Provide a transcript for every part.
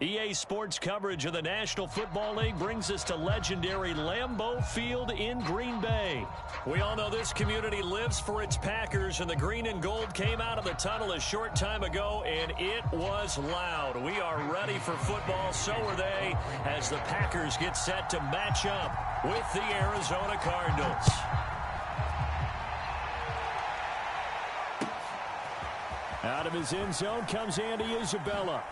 EA Sports coverage of the National Football League brings us to legendary Lambeau Field in Green Bay. We all know this community lives for its Packers, and the green and gold came out of the tunnel a short time ago, and it was loud. We are ready for football, so are they, as the Packers get set to match up with the Arizona Cardinals. Out of his end zone comes Andy Isabella.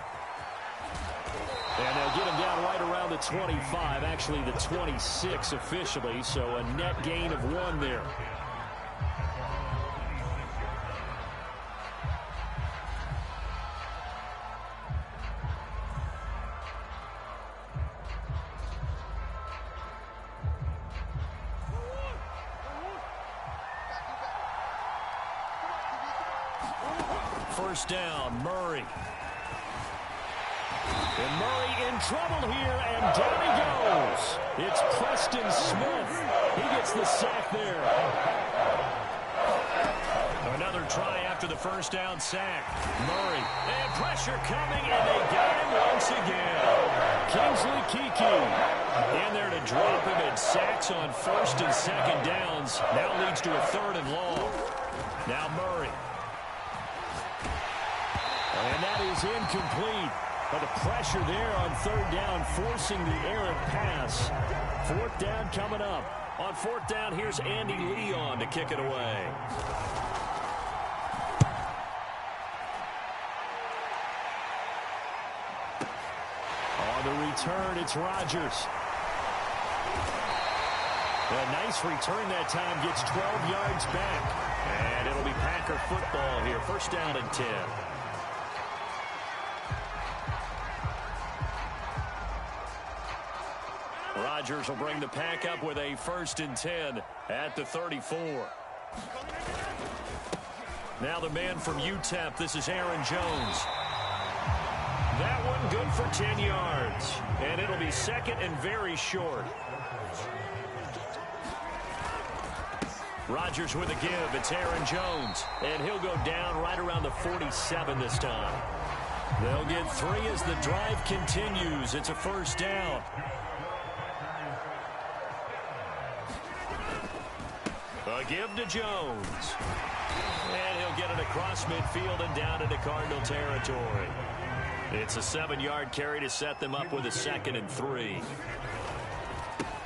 And they'll get him down right around the 25, actually the 26 officially, so a net gain of 1 there. First down, Murray. And Murray in trouble here, and down he goes. It's Preston Smith. He gets the sack there. Another try after the first down sack. Murray, and pressure coming, and they got him once again. Kingsley Keke in there to drop him, and sacks on first and second downs. Now leads to a third and long. Now Murray. And that is incomplete. But the pressure there on third down, forcing the errant pass. Fourth down coming up. On fourth down, here's Andy Leon to kick it away. On the return, it's Rodgers. A nice return that time, gets 12 yards back. And it'll be Packer football here. First down and 10. Rodgers will bring the Pack up with a first and 10 at the 34. Now the man from UTEP, this is Aaron Jones. That one good for 10 yards. And it'll be second and very short. Rodgers with a give. It's Aaron Jones. And he'll go down right around the 47 this time. They'll get 3 as the drive continues. It's a first down. A give to Jones. And he'll get it across midfield and down into Cardinal territory. It's a 7-yard carry to set them up with a second and 3.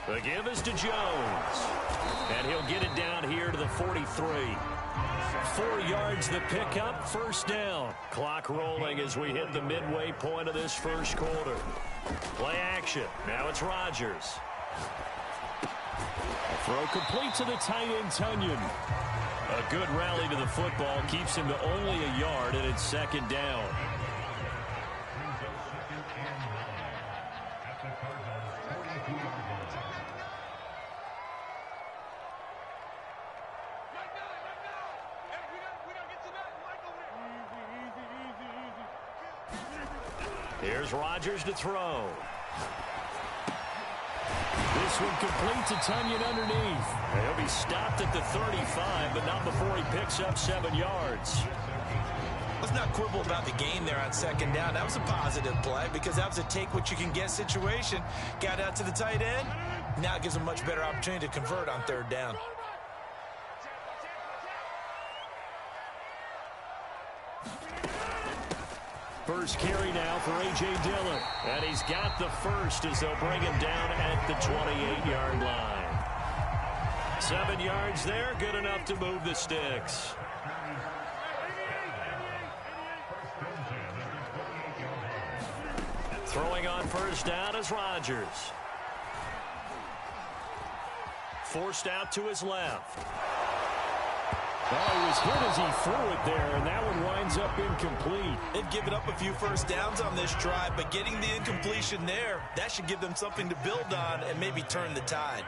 The give is to Jones. And he'll get it down here to the 43. 4 yards the pickup, first down. Clock rolling as we hit the midway point of this first quarter. Play action. Now it's Rodgers. Throw complete to the tight end, Tunyon. A good rally to the football keeps him to only a yard, and it's second down. Here's Rodgers to throw. This one complete to Tunyon underneath. He'll be stopped at the 35, but not before he picks up 7 yards. Let's not quibble about the gain there on second down. That was a positive play because that was a take-what-you-can-get situation. Got out to the tight end. Now it gives him a much better opportunity to convert on third down. First carry now for A.J. Dillon. And he's got the first as they'll bring him down at the 28-yard line. 7 yards there, good enough to move the sticks. Throwing on first down is Rodgers. Forced out to his left. Oh, he was hit as he threw it there, and that one winds up incomplete. They've given up a few first downs on this drive, but getting the incompletion there, that should give them something to build on and maybe turn the tide.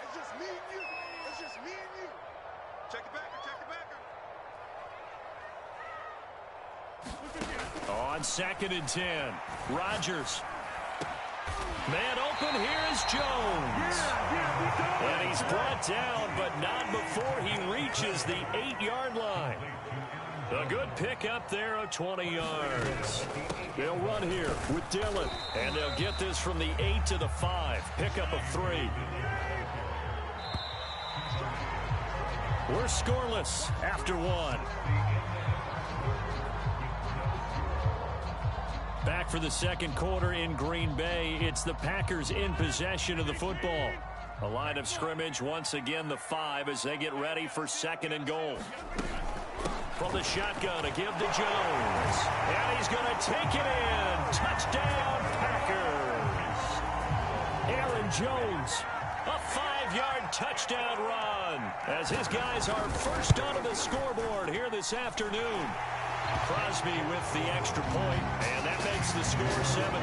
It's just me and you. It's just me and you. Check it back. Check it back. On second and 10, Rodgers. Man open, here is Jones. And he's brought down, but not before he reaches the 8-yard line. A good pick up there of 20 yards. They'll run here with Dillon. And they'll get this from the 8 to the 5. Pickup of 3. We're scoreless after 1. Back for the second quarter in Green Bay. It's the Packers in possession of the football. A line of scrimmage, once again the 5 as they get ready for 2nd and goal. From the shotgun, a give to Jones. And he's going to take it in. Touchdown, Packers. Aaron Jones, a 5-yard touchdown run as his guys are first onto the scoreboard here this afternoon. Crosby with the extra point, and that makes the score 7-0.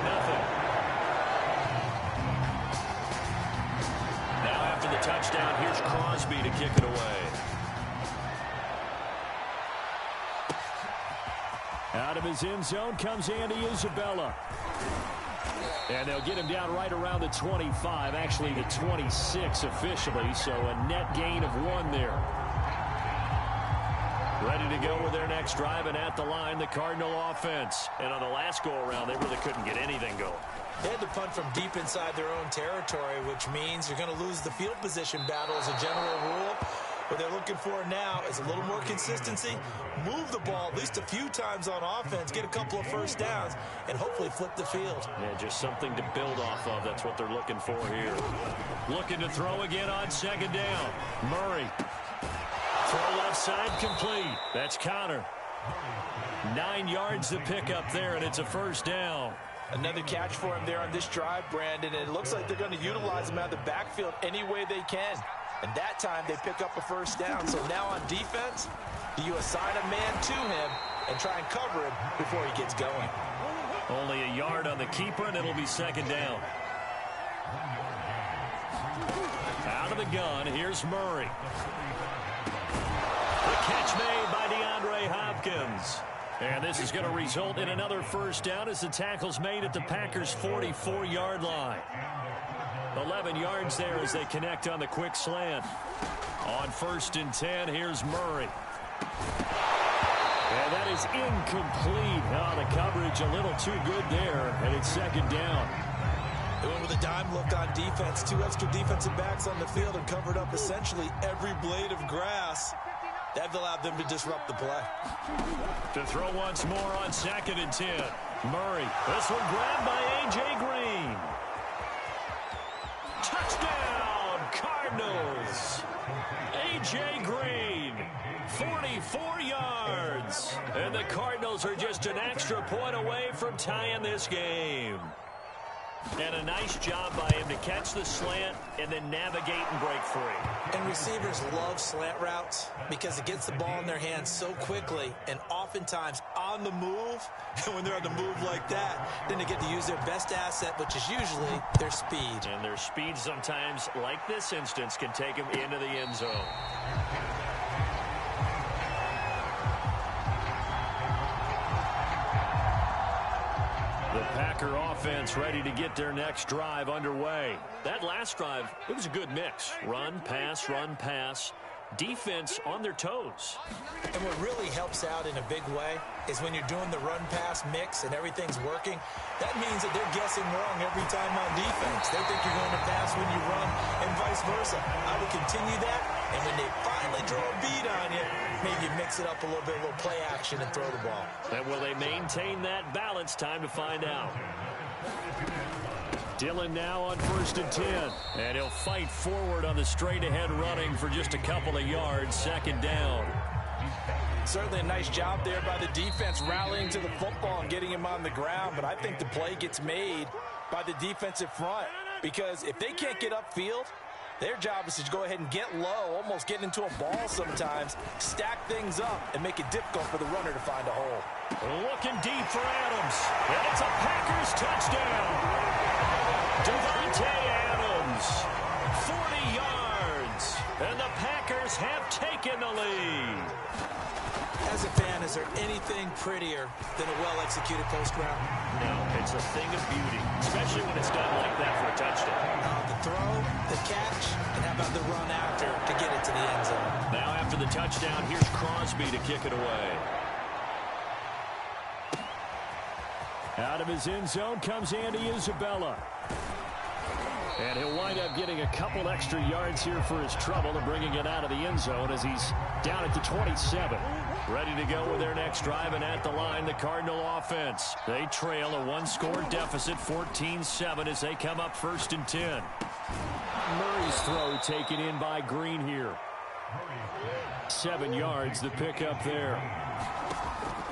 Now after the touchdown, here's Crosby to kick it away. Out of his end zone comes Andy Isabella. And they'll get him down right around the 25, actually the 26 officially, so a net gain of 1 there. Ready to go with their next drive, and at the line, the Cardinal offense. And on the last go-around, they really couldn't get anything going. They had to punt from deep inside their own territory, which means you're going to lose the field position battle as a general rule. What they're looking for now is a little more consistency, move the ball at least a few times on offense, get a couple of first downs, and hopefully flip the field. Yeah, just something to build off of. That's what they're looking for here. Looking to throw again on 2nd down. Murray. Throw left side complete. That's Connor. 9 yards to pick up there, and it's a first down. Another catch for him there on this drive, Brandon, and it looks like they're going to utilize him out of the backfield any way they can. And that time they pick up a first down. So now on defense, do you assign a man to him and try and cover him before he gets going? Only a yard on the keeper, and it'll be 2nd down. Out of the gun, here's Murray. The catch made by DeAndre Hopkins. And this is going to result in another first down as the tackle's made at the Packers' 44-yard line. 11 yards there as they connect on the quick slant. On 1st and 10, here's Murray. And that is incomplete. Oh, the coverage a little too good there, and it's 2nd down. They went with a dime look on defense. 2 extra defensive backs on the field and covered up essentially every blade of grass. That allowed them to disrupt the play. To throw once more on 2nd and 10. Murray. This one grabbed by A.J. Green. Touchdown, Cardinals. A.J. Green, 44 yards. And the Cardinals are just an extra point away from tying this game. And a nice job by him to catch the slant and then navigate and break free. And receivers love slant routes because it gets the ball in their hands so quickly and oftentimes on the move. And when they're on the move like that, then they get to use their best asset, which is usually their speed. And their speed sometimes, like this instance, can take them into the end zone. The Packer offense ready to get their next drive underway. That last drive, it was a good mix. Run, pass. Defense on their toes. And what really helps out in a big way is when you're doing the run-pass mix and everything's working, that means that they're guessing wrong every time on defense. They think you're going to pass when you run and vice versa. I would continue that, and when they finally draw a beat on you, maybe mix it up a little bit, a little play action, and throw the ball. And will they maintain that balance? Time to find out. Dillon now on 1st and 10. And he'll fight forward on the straight-ahead running for just a couple of yards. 2nd down. Certainly a nice job there by the defense rallying to the football and getting him on the ground. But I think the play gets made by the defensive front. Because if they can't get upfield, their job is to go ahead and get low, almost get into a ball sometimes, stack things up, and make it difficult for the runner to find a hole. Looking deep for Adams. And it's a Packers touchdown. Devontae Adams, 40 yards, and the Packers have taken the lead. As a fan, is there anything prettier than a well-executed post route? No, it's a thing of beauty, especially when it's done like that for a touchdown. The throw, the catch, and how about the run after to get it to the end zone? Now after the touchdown, here's Crosby to kick it away. Out of his end zone comes Andy Isabella. And he'll wind up getting a couple extra yards here for his trouble and bringing it out of the end zone as he's down at the 27. Ready to go with their next drive, and at the line, the Cardinal offense. They trail a one-score deficit, 14-7, as they come up 1st and 10. Murray's throw taken in by Green here. 7 yards, the pickup there.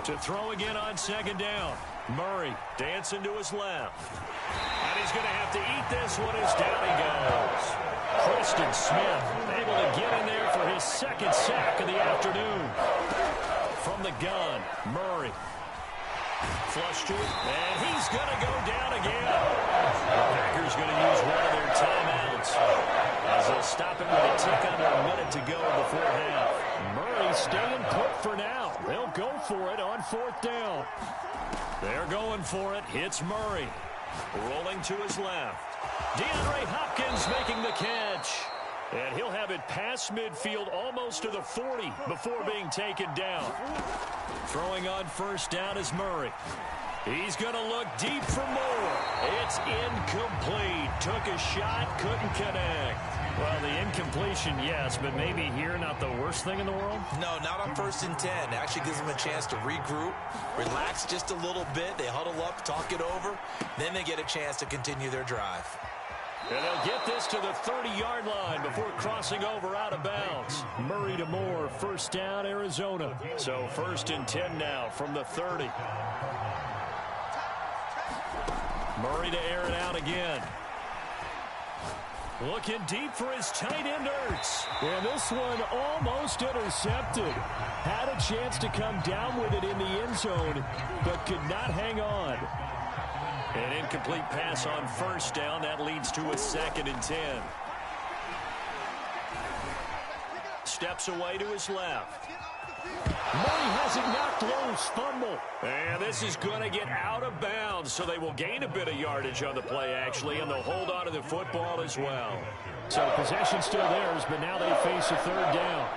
To throw again on 2nd down. Murray dancing to his left. And he's going to have to eat this one as down he goes. Preston Smith able to get in there for his 2nd sack of the afternoon. From the gun, Murray. Flush to it, and he's going to go down again. The Packers going to use one of their timeouts as they'll stop it with a tick under a minute to go before half. Murray staying put for now. They'll go for it on 4th down. They're going for it. Hits Murray. Rolling to his left. DeAndre Hopkins making the catch. And he'll have it past midfield almost to the 40 before being taken down. Throwing on 1st down is Murray. He's going to look deep for more. It's incomplete. Took a shot, couldn't connect. Well, the incompletion, yes, but maybe here not the worst thing in the world? No, not on 1st and 10. Actually gives them a chance to regroup, relax just a little bit. They huddle up, talk it over. Then they get a chance to continue their drive. And they'll get this to the 30-yard line before crossing over out of bounds. Murray to Moore, 1st down, Arizona. So 1st and 10 now from the 30. Murray to air it out again. Looking deep for his tight end, Ertz. And this one almost intercepted. Had a chance to come down with it in the end zone, but could not hang on. An incomplete pass on 1st down. That leads to a 2nd and 10. Steps away to his left. Murray has it knocked loose. Fumble. And this is going to get out of bounds, so they will gain a bit of yardage on the play, actually, and they'll hold on to the football as well. So possession still theirs, but now they face a 3rd down.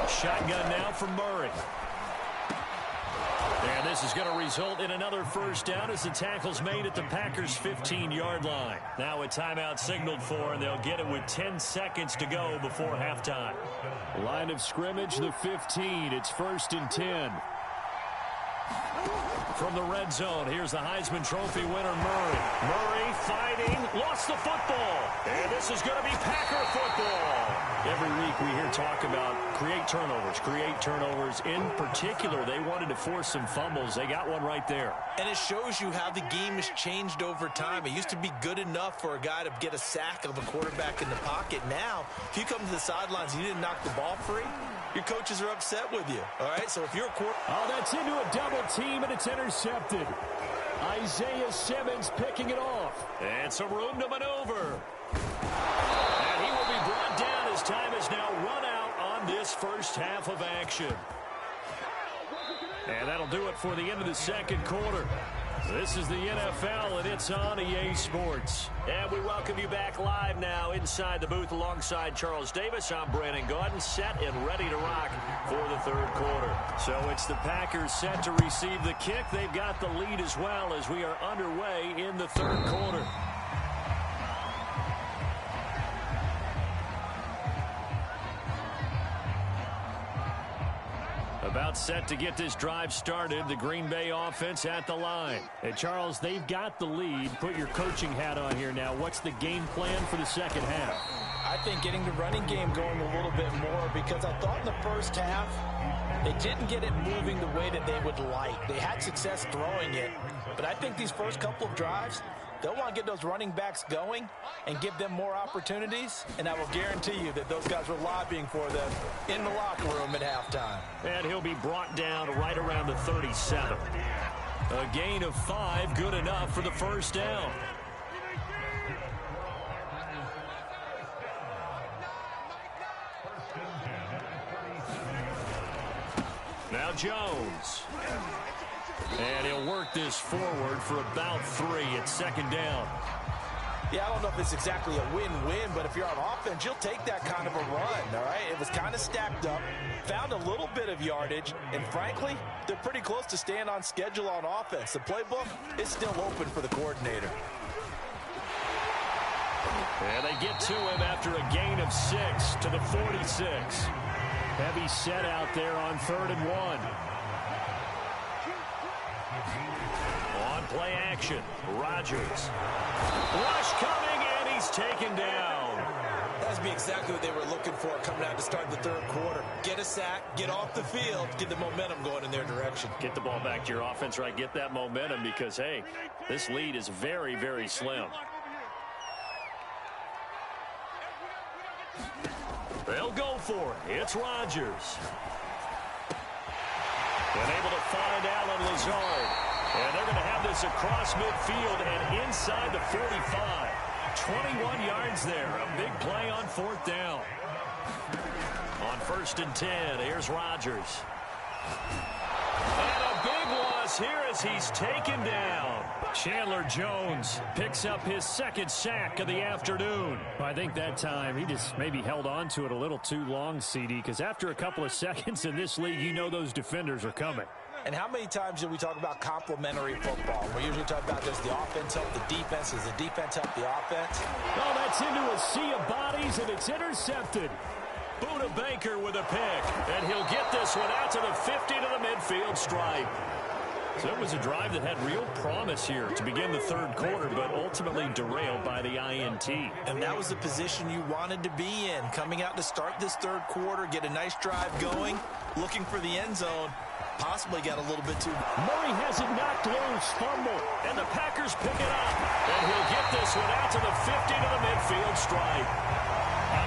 Shotgun now for Murray. And this is going to result in another 1st down as the tackle's made at the Packers' 15-yard line. Now a timeout signaled for, and they'll get it with 10 seconds to go before halftime. Line of scrimmage, the 15. It's 1st and 10. From the red zone, here's the Heisman Trophy winner, Murray. Murray fighting, lost the football. And this is going to be Packer football. Every week we hear talk about create turnovers. In particular, they wanted to force some fumbles. They got one right there. And it shows you how the game has changed over time. It used to be good enough for a guy to get a sack of a quarterback in the pocket. Now, if you come to the sidelines and you didn't knock the ball free, your coaches are upset with you. All right, so if you're a oh, that's into a double team, and it's intercepted. Isaiah Simmons picking it off. And some room to maneuver. And he will be brought down as time is now run out on this 1st half of action. And that'll do it for the end of the 2nd quarter. This is the NFL, and it's on EA Sports. And we welcome you back live now inside the booth alongside Charles Davis. I'm Brandon Gaudin, set and ready to rock for the 3rd quarter. So it's the Packers set to receive the kick. They've got the lead as well as we are underway in the 3rd quarter. About set to get this drive started. The Green Bay offense at the line. And Charles, they've got the lead. Put your coaching hat on here now. What's the game plan for the 2nd half? I think getting the running game going a little bit more, because I thought in the 1st half they didn't get it moving the way that they would like. They had success throwing it, but I think these first couple of drives, they'll want to get those running backs going and give them more opportunities, and I will guarantee you that those guys were lobbying for them in the locker room at halftime. And he'll be brought down right around the 37. A gain of 5, good enough for the 1st down. Now Jones. And he'll work this forward for about 3 at 2nd down. Yeah, I don't know if it's exactly a win-win, but if you're on offense, you'll take that kind of a run, all right? It was kind of stacked up, found a little bit of yardage, and frankly, they're pretty close to staying on schedule on offense. The playbook is still open for the coordinator. And they get to him after a gain of 6 to the 46. Heavy set out there on 3rd and 1. On play action, Rodgers. Rush coming, and he's taken down. That'd be exactly what they were looking for coming out to start the 3rd quarter. Get a sack, get off the field, get the momentum going in their direction. Get the ball back to your offense, right? Get that momentum because, hey, this lead is very, very slim. They'll go for it. It's Rodgers. And able to find Allen Lazard. And they're going to have this across midfield and inside the 45. 21 yards there. A big play on 4th down. On 1st and 10, here's Rodgers. And a big loss here as he's taken down. Chandler Jones picks up his 2nd sack of the afternoon. I think that time he just maybe held on to it a little too long, CD, because after a couple of seconds in this league, you know those defenders are coming. And how many times do we talk about complementary football? We usually talk about does the offense help the defense? Does the defense help the offense? Oh, that's into a sea of bodies, and it's intercepted. Buda Baker with a pick, and he'll get this one out to the 50 to the midfield stripe. So it was a drive that had real promise here to begin the 3rd quarter, but ultimately derailed by the INT. And that was the position you wanted to be in, coming out to start this 3rd quarter, get a nice drive going, looking for the end zone. Possibly got a little bit too. Murray has it knocked loose, fumble, and the Packers pick it up. And he'll get this one out to the 50 to the midfield stripe.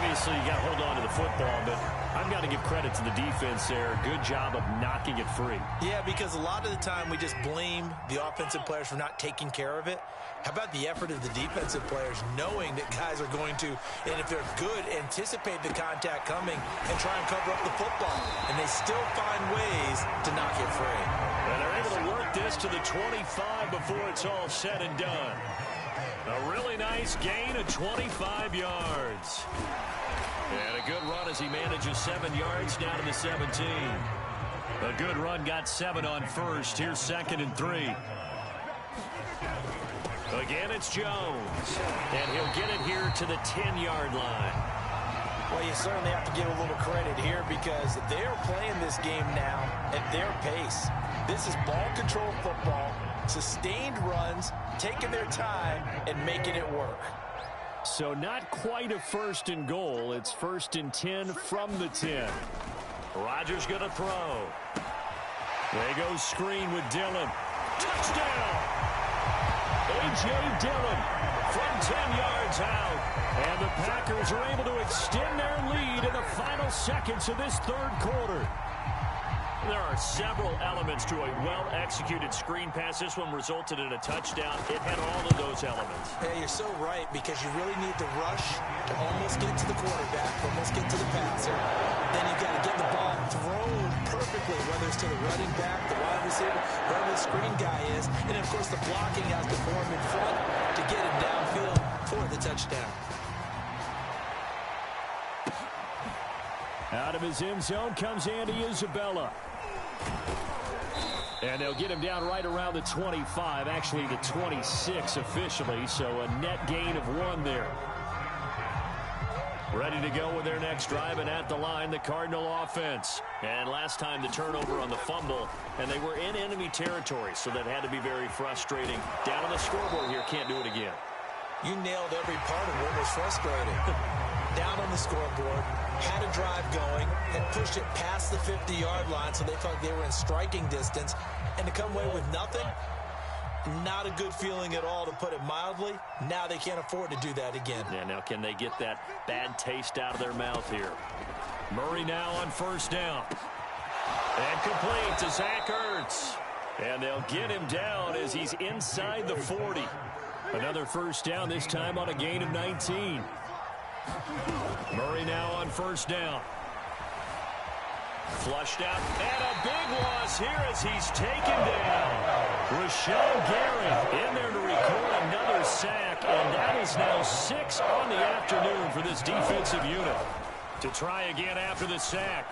Obviously, you got to hold on to the football, but I've got to give credit to the defense there. Good job of knocking it free. Yeah, because a lot of the time we just blame the offensive players for not taking care of it. How about the effort of the defensive players knowing that guys are going to, and if they're good, anticipate the contact coming and try and cover up the football. And they still find ways to knock it free. And they're able to work this to the 25 before it's all said and done. A really nice gain of 25 yards. And a good run as he manages 7 yards down to the 17. A good run got 7 on 1st. Here's 2nd and 3. Again, it's Jones. And he'll get it here to the 10-yard line. Well, you certainly have to give a little credit here because they're playing this game now at their pace. This is ball control football, sustained runs, taking their time, and making it work. So not quite a 1st and goal. It's 1st and 10 from the 10. Rodgers going to throw. They go screen with Dillon. Touchdown! A.J. Dillon from 10 yards out. And the Packers are able to extend their lead in the final seconds of this 3rd quarter. There are several elements to a well-executed screen pass. This one resulted in a touchdown. It had all of those elements. Yeah, you're so right because you really need to rush to almost get to the quarterback, almost get to the passer. Then you've got to get the ball thrown perfectly, whether it's to the running back, the wide receiver, wherever the screen guy is. And, of course, the blocking has to form in front to get him downfield for the touchdown. Out of his end zone comes Andy Isabella. And they'll get him down right around the 25, actually the 26 officially, so a net gain of 1 there. Ready to go with their next drive, and at the line, the Cardinal offense. And last time the turnover on the fumble, and they were in enemy territory, so that had to be very frustrating. Down on the scoreboard here, can't do it again. You nailed every part of what was frustrating. Down on the scoreboard, had a drive going, had pushed it past the 50-yard line, so they felt they were in striking distance, and to come away with nothing, not a good feeling at all, to put it mildly. Now they can't afford to do that again. Yeah, now can they get that bad taste out of their mouth here? Murray now on 1st down. And complete to Zach Ertz. And they'll get him down as he's inside the 40. Another 1st down, this time on a gain of 19. Murray now on 1st down. Flushed out, and a big loss here as he's taken down. Rashawn Gary in there to record another sack, and that is now 6 on the afternoon for this defensive unit. To try again after the sack,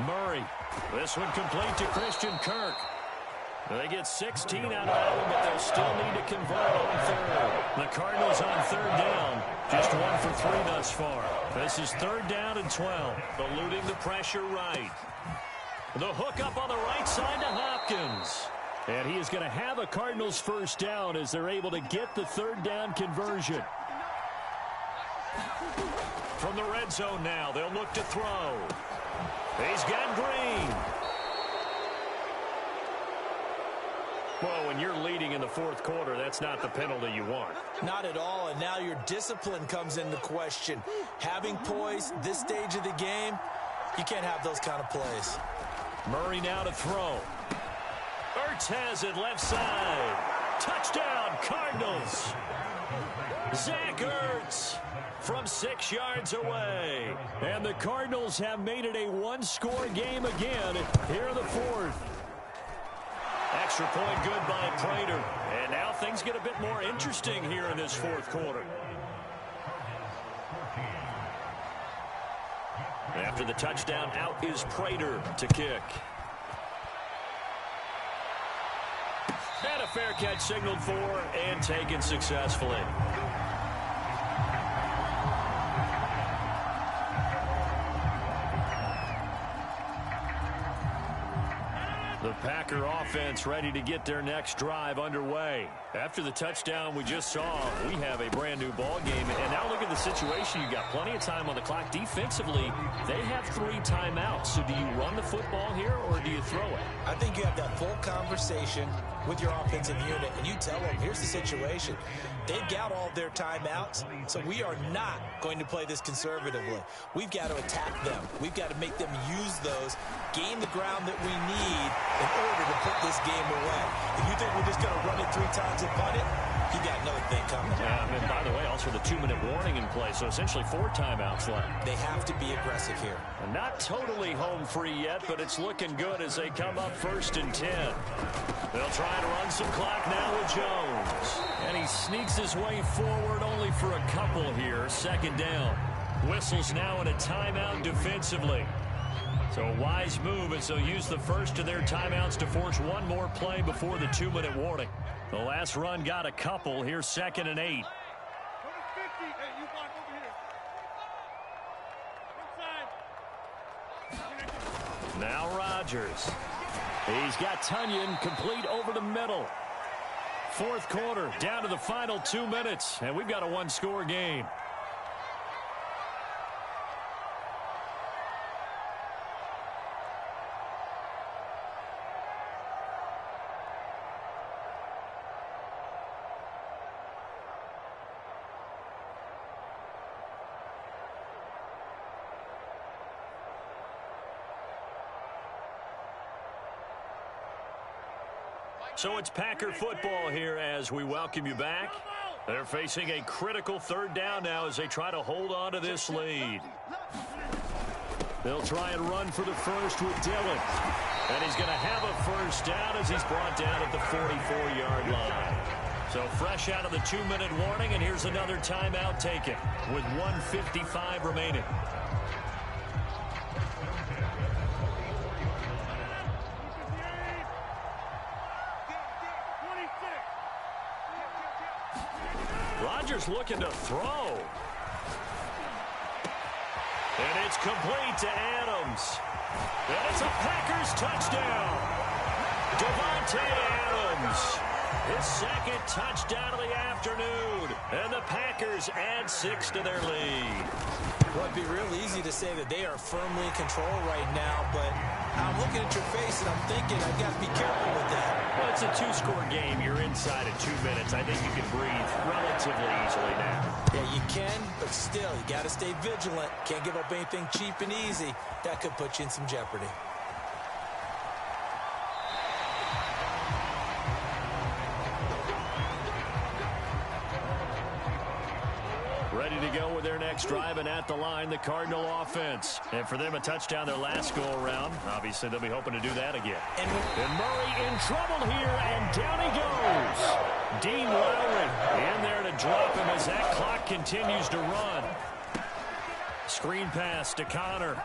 Murray. This one complete to Christian Kirk. They get 16 out of that one, but they'll still need to convert on third. The Cardinals on third down, just 1 for 3 thus far. This is third down and 12. Eluding the pressure right. The hook up on the right side to Hopkins. And he is going to have a Cardinals first down as they're able to get the third down conversion. From the red zone now, they'll look to throw. He's got Green. Well, when you're leading in the fourth quarter, that's not the penalty you want. Not at all, and now your discipline comes into question. Having poise this stage of the game, you can't have those kind of plays. Murray now to throw. Ertz has it left side. Touchdown, Cardinals. Zach Ertz from 6 yards away. And the Cardinals have made it a one-score game again here in the fourth. Extra point good by Prater. And now things get a bit more interesting here in this fourth quarter. After the touchdown, out is Prater to kick. And a fair catch signaled for and taken successfully. The Packer offense ready to get their next drive underway. After the touchdown we just saw, we have a brand new ball game. And now look at the situation. You've got plenty of time on the clock. Defensively, they have 3 timeouts. So do you run the football here or do you throw it? I think you have that full conversation with your offensive unit, and you tell them, here's the situation. They've got all their timeouts, so we are not going to play this conservatively. We've got to attack them. We've got to make them use those, gain the ground that we need in order to put this game away. If you think we're just going to run it 3 times and punt it, you got another thing coming. And by the way, also the 2-minute warning in play, so essentially 4 timeouts left. They have to be aggressive here. And not totally home free yet, but it's looking good as they come up 1st and 10. They'll try to run some clock now with Jones. And he sneaks his way forward only for a couple here. 2nd down. Whistles now in a timeout defensively. So a wise move as they'll use the first of their timeouts to force one more play before the 2-minute warning. The last run got a couple. Here's 2nd and 8. Now Rodgers. He's got Tunyon complete over the middle. Fourth quarter, down to the final 2 minutes, and we've got a one-score game. So it's Packer football here as we welcome you back. They're facing a critical 3rd down now as they try to hold on to this lead. They'll try and run for the first with Dillon. And he's going to have a first down as he's brought down at the 44-yard line. So fresh out of the 2-minute warning, and here's another timeout taken with 1:55 remaining. Rodgers looking to throw. And it's complete to Adams. And it's a Packers touchdown. Davante Adams. His 2nd touchdown of the afternoon. And the Packers add 6 to their lead. Well, it'd be real easy to say that they are firmly in control right now, but I'm looking at your face and I'm thinking I've got to be careful with that. Well, it's a 2-score game. You're inside of 2 minutes. I think you can breathe relatively easily now. Yeah, you can, but still, you got to stay vigilant. Can't give up anything cheap and easy. That could put you in some jeopardy. Ready to go with their next next drive, and at the line, the Cardinal offense. And for them, a touchdown their last go-around. Obviously, they'll be hoping to do that again. And Murray in trouble here, and down he goes. Dean Lowry in there to drop him as that clock continues to run. Screen pass to Connor.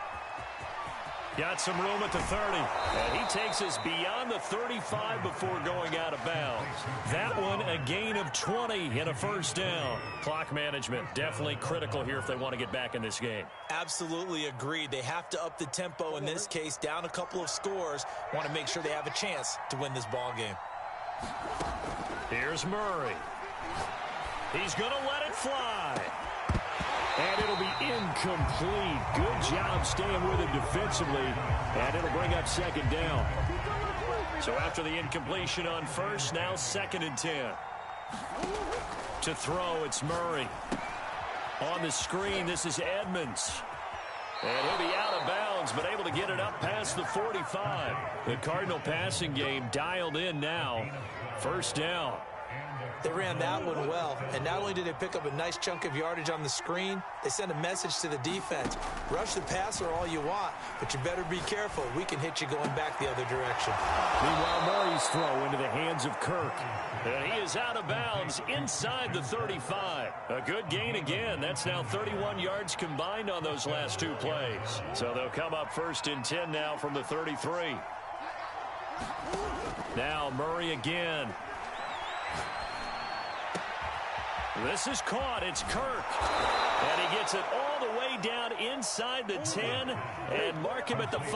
Got some room at the 30. And he takes us beyond the 35 before going out of bounds. That one, a gain of 20 and a first down. Clock management, definitely critical here if they want to get back in this game. Absolutely agreed. They have to up the tempo in this case, down a couple of scores. Want to make sure they have a chance to win this ball game. Here's Murray. He's going to let it fly. And it'll be incomplete. Good job staying with it defensively. And it'll bring up second down. So after the incompletion on first, now 2nd and 10. To throw, it's Murray. On the screen, this is Edmonds. And he'll be out of bounds, but able to get it up past the 45. The Cardinal passing game dialed in now. First down. They ran that one well, and not only did they pick up a nice chunk of yardage on the screen, they sent a message to the defense. Rush the passer all you want, but you better be careful. We can hit you going back the other direction. Meanwhile, Murray's throw into the hands of Kirk. And he is out of bounds inside the 35. A good gain again. That's now 31 yards combined on those last two plays. So they'll come up 1st and 10 now from the 33. Now Murray again. This is caught. It's Kirk. And he gets it all the way down inside the 10 and mark him at the 5.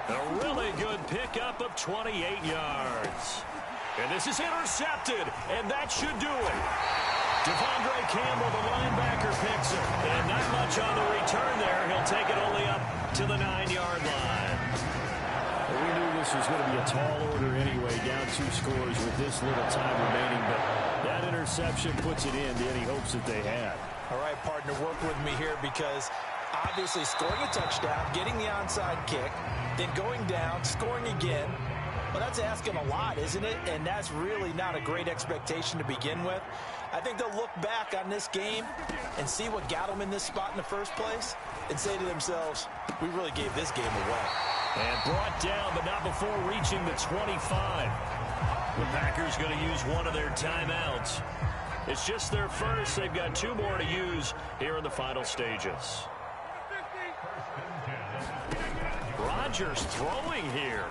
A really good pickup of 28 yards. And this is intercepted, and that should do it. Devondre Campbell, the linebacker, picks it. And not much on the return there. He'll take it only up to the 9-yard line. We knew this was going to be a tall order anyway, down 2 scores with this little time remaining, but that interception puts it in to any hopes that they had. All right, partner, work with me here because obviously scoring a touchdown, getting the onside kick, then going down, scoring again. Well, that's asking a lot, isn't it? And that's really not a great expectation to begin with. I think they'll look back on this game and see what got them in this spot in the first place and say to themselves, we really gave this game away. And brought down, but not before reaching the 25. The Packers going to use one of their timeouts. It's just their first. They've got 2 more to use here in the final stages. Rodgers throwing here.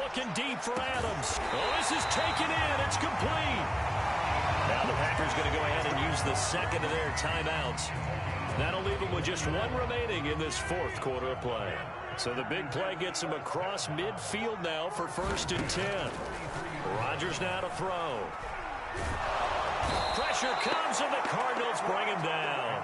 Looking deep for Adams. Oh, this is taken in. It's complete. Now the Packers going to go ahead and use the second of their timeouts. That'll leave them with just 1 remaining in this 4th quarter of play. So the big play gets him across midfield now for 1st and 10. Rodgers now to throw. Pressure comes, and the Cardinals bring him down.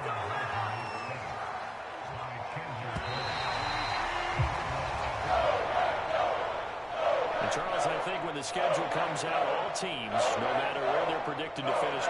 And Charles, I think when the schedule comes out, all teams, no matter where they're predicted to finish,